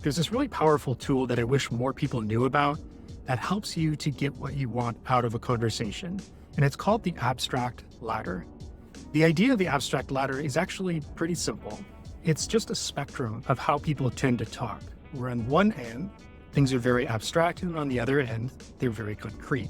There's this really powerful tool that I wish more people knew about that helps you to get what you want out of a conversation. And it's called the abstract ladder. The idea of the abstract ladder is actually pretty simple. It's just a spectrum of how people tend to talk, where on one end, things are very abstract, and on the other end, they're very concrete.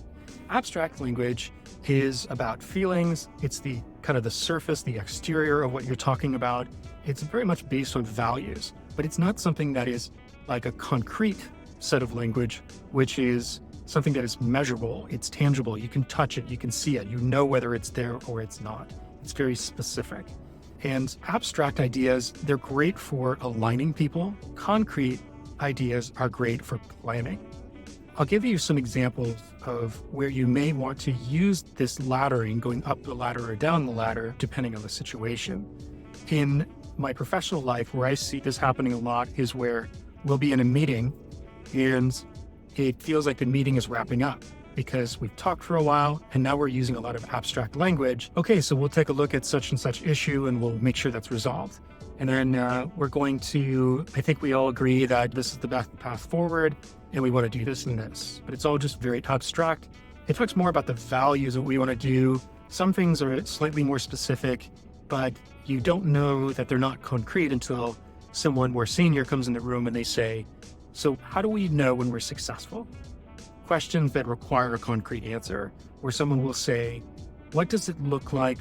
Abstract language is about feelings. It's the kind of the surface, the exterior of what you're talking about. It's very much based on values, but it's not something that is like a concrete set of language, which is something that is measurable. It's tangible. You can touch it. You can see it. You know whether it's there or it's not. It's very specific. And abstract ideas, they're great for aligning people. Concrete ideas are great for planning. I'll give you some examples of where you may want to use this laddering, going up the ladder or down the ladder, depending on the situation. In my professional life, where I see this happening a lot is where we'll be in a meeting and it feels like the meeting is wrapping up because we've talked for a while and now we're using a lot of abstract language. Okay, so we'll take a look at such and such issue and we'll make sure that's resolved. And then we're going to, I think we all agree that this is the best path forward and we want to do this and this, but it's all just very abstract. It talks more about the values that we want to do. Some things are slightly more specific, but you don't know that they're not concrete until someone more senior comes in the room and they say, so how do we know when we're successful? Questions that require a concrete answer, where someone will say, what does it look like?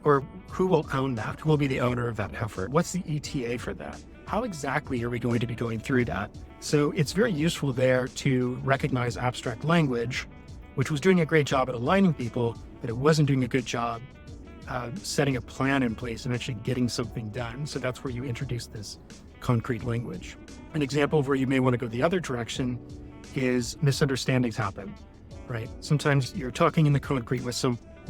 Or who will own that? Who will be the owner of that effort? What's the ETA for that? How exactly are we going to be going through that? So it's very useful there to recognize abstract language, which was doing a great job at aligning people, but it wasn't doing a good job setting a plan in place and actually getting something done. So that's where you introduce this concrete language. An example of where you may want to go the other direction is misunderstandings happen, right? Sometimes you're talking in the concrete with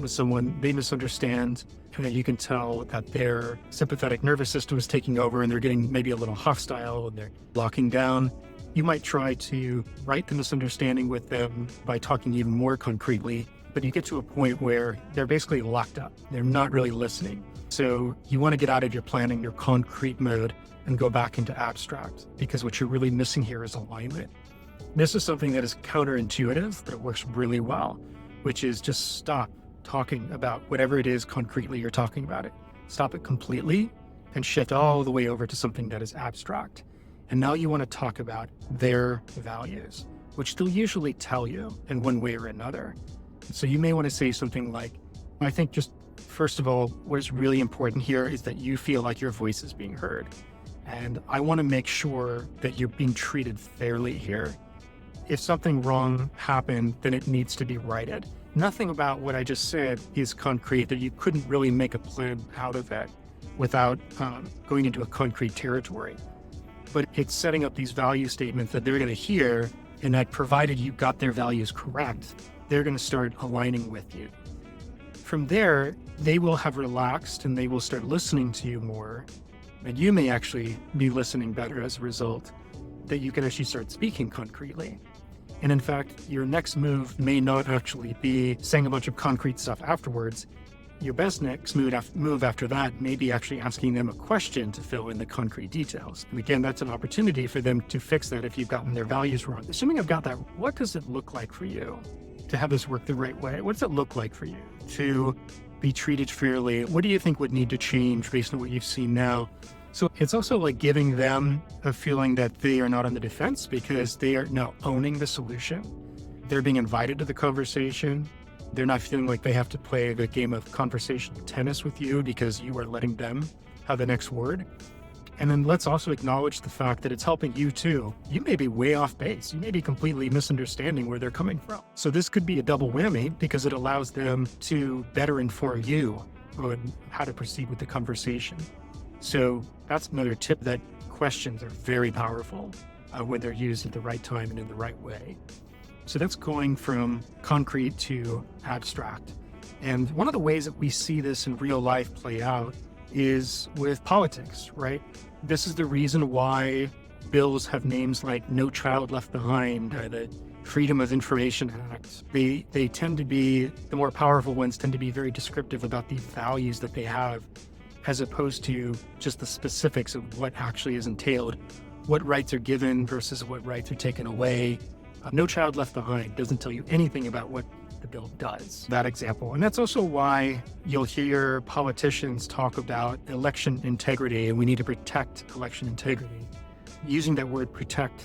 someone, they misunderstand, and then you can tell that their sympathetic nervous system is taking over and they're getting maybe a little hostile and they're locking down. You might try to right the misunderstanding with them by talking even more concretely, but you get to a point where they're basically locked up. They're not really listening. So you want to get out of your planning, your concrete mode, and go back into abstract, because what you're really missing here is alignment. This is something that is counterintuitive, but it works really well, which is just stop talking about whatever it is concretely you're talking about it. Stop it completely and shift all the way over to something that is abstract. And now you want to talk about their values, which they'll usually tell you in one way or another. So you may want to say something like, I think just first of all, what is really important here is that you feel like your voice is being heard. And I want to make sure that you're being treated fairly here. If something wrong happened, then it needs to be righted. Nothing about what I just said is concrete, that you couldn't really make a plan out of it without going into a concrete territory. But it's setting up these value statements that they're going to hear, and that provided you got their values correct, they're going to start aligning with you. From there, they will have relaxed and they will start listening to you more. And you may actually be listening better as a result, that you can actually start speaking concretely. And in fact, your next move may not actually be saying a bunch of concrete stuff afterwards. Your best next move after that may be actually asking them a question to fill in the concrete details. And again, that's an opportunity for them to fix that if you've gotten their values wrong. Assuming I've got that, what does it look like for you to have this work the right way? What does it look like for you to be treated fairly? What do you think would need to change based on what you've seen now? So it's also like giving them a feeling that they are not on the defense, because they are now owning the solution. They're being invited to the conversation. They're not feeling like they have to play the game of conversational tennis with you because you are letting them have the next word. And then let's also acknowledge the fact that it's helping you too. You may be way off base. You may be completely misunderstanding where they're coming from. So this could be a double whammy, because it allows them to better inform you on how to proceed with the conversation. So that's another tip, that questions are very powerful when they're used at the right time and in the right way. So that's going from concrete to abstract. And one of the ways that we see this in real life play out is with politics, right? This is the reason why bills have names like No Child Left Behind, or the Freedom of Information Act. They tend to be, the more powerful ones tend to be very descriptive about the values that they have, as opposed to just the specifics of what actually is entailed what rights are given versus what rights are taken away. No Child Left Behind doesn't tell you anything about what the bill does, that example. And that's also why you'll hear politicians talk about election integrity, and we need to protect election integrity. Using that word protect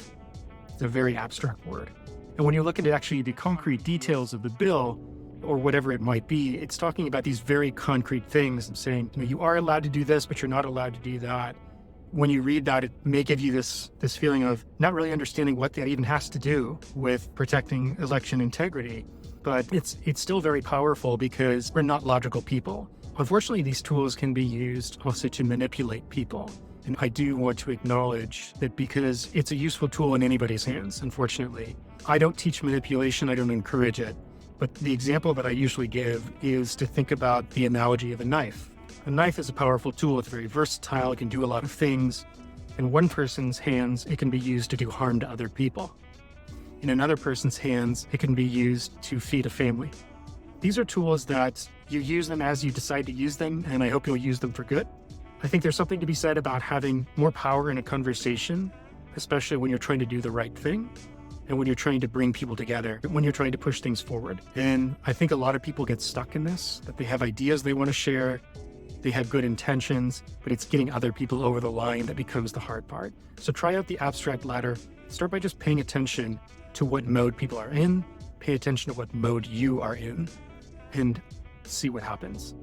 is a very abstract word. And when you look at actually the concrete details of the bill, or whatever it might be, it's talking about these very concrete things and saying, you are allowed to do this, but you're not allowed to do that. When you read that, it may give you this feeling of not really understanding what that even has to do with protecting election integrity. But it's still very powerful because we're not logical people. Unfortunately, these tools can be used also to manipulate people. And I do want to acknowledge that because it's a useful tool in anybody's hands, unfortunately. I don't teach manipulation, I don't encourage it. But the example that I usually give is to think about the analogy of a knife. A knife is a powerful tool, it's very versatile, it can do a lot of things. In one person's hands, it can be used to do harm to other people. In another person's hands, it can be used to feed a family. These are tools that you use them as you decide to use them, and I hope you'll use them for good. I think there's something to be said about having more power in a conversation, especially when you're trying to do the right thing and when you're trying to bring people together, when you're trying to push things forward. And I think a lot of people get stuck in this, that they have ideas they want to share, they have good intentions, but it's getting other people over the line that becomes the hard part. So try out the abstract ladder. Start by just paying attention to what mode people are in, pay attention to what mode you are in, and see what happens.